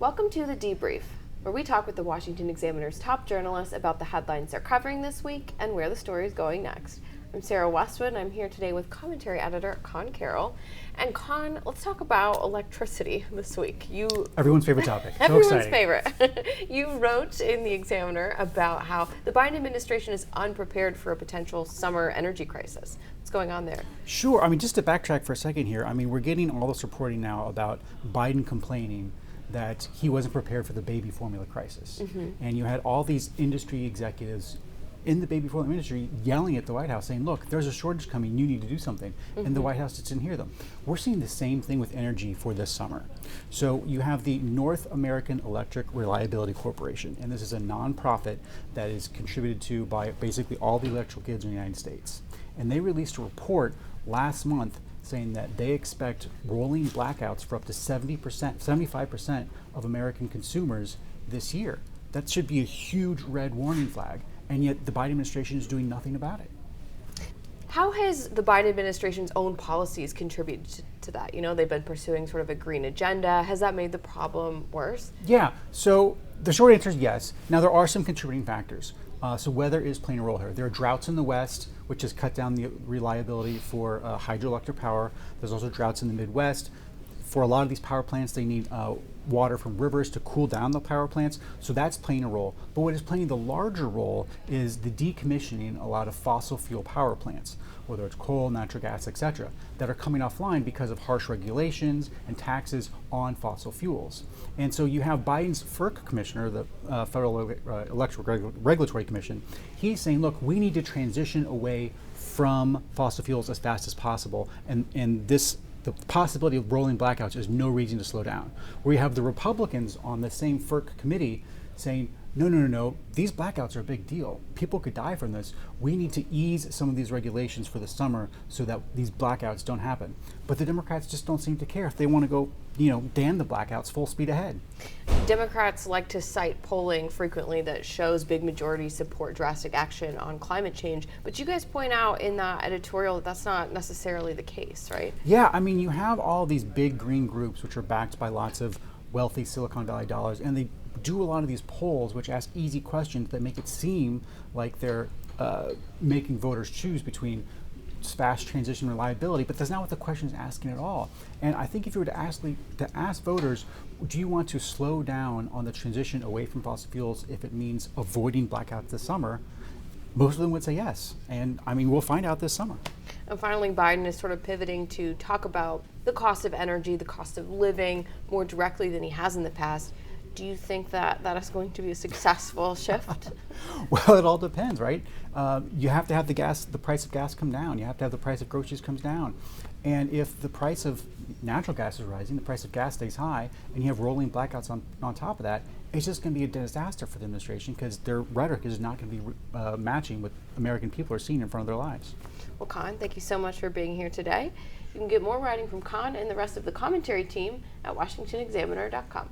Welcome to the Debrief, where we talk with the Washington Examiner's top journalists about the headlines they're covering this week and where the story is going next. I'm Sarah Westwood, and I'm here today with commentary editor Conn Carroll. And Conn, let's talk about electricity this week. Everyone's favorite topic. Everyone's favorite. You wrote in the Examiner about how the Biden administration is unprepared for a potential summer energy crisis. What's going on there? Sure. Just to backtrack for a second here, we're getting all this reporting now about Biden complaining that he wasn't prepared for the baby formula crisis. And you had all these industry executives in the baby formula industry yelling at the White House saying, look, there's a shortage coming, you need to do something. And the White House just didn't hear them. We're seeing the same thing with energy for this summer. So you have the North American Electric Reliability Corporation, and this is a nonprofit that is contributed to by basically all the electrical grids in the United States. And they released a report last month saying that they expect rolling blackouts for up to 75% of American consumers this year. That should be a huge red warning flag, and yet the Biden administration is doing nothing about it. How has the Biden administration's own policies contributed to that? You know, they've been pursuing sort of a green agenda. Has that made the problem worse? Yeah, so the short answer is yes. Now, there are some contributing factors. So weather is playing a role here. There are droughts in the West, which has cut down the reliability for hydroelectric power. There's also droughts in the Midwest. For a lot of these power plants, they need water from rivers to cool down the power plants. So that's playing a role. But what is playing the larger role is the decommissioning a lot of fossil fuel power plants, whether it's coal, natural gas, etc., that are coming offline because of harsh regulations and taxes on fossil fuels. And so you have Biden's FERC commissioner, the Federal Electrical Regulatory Commission. He's saying, look, we need to transition away from fossil fuels as fast as possible. And the possibility of rolling blackouts is no reason to slow down. Where you have the Republicans on the same FERC committee saying, no, these blackouts are a big deal. People could die from this. We need to ease some of these regulations for the summer so that these blackouts don't happen. But the Democrats just don't seem to care. If they want to go, dam the blackouts full speed ahead. Democrats like to cite polling frequently that shows big majorities support drastic action on climate change, but you guys point out in that editorial that that's not necessarily the case, right? Yeah, you have all these big green groups which are backed by lots of wealthy Silicon Valley dollars, and they do a lot of these polls which ask easy questions that make it seem like they're making voters choose between fast transition reliability, but that's not what the question is asking at all. And I think if you were to ask voters, do you want to slow down on the transition away from fossil fuels if it means avoiding blackouts this summer, most of them would say yes. And we'll find out this summer. And finally, Biden is sort of pivoting to talk about the cost of energy, the cost of living more directly than he has in the past. Do you think that is going to be a successful shift? Well, it all depends, right? You have to have the price of gas come down. You have to have the price of groceries comes down. And if the price of natural gas is rising, the price of gas stays high, and you have rolling blackouts on top of that, it's just going to be a disaster for the administration because their rhetoric is not going to be matching what American people are seeing in front of their lives. Well, Conn, thank you so much for being here today. You can get more writing from Conn and the rest of the commentary team at washingtonexaminer.com.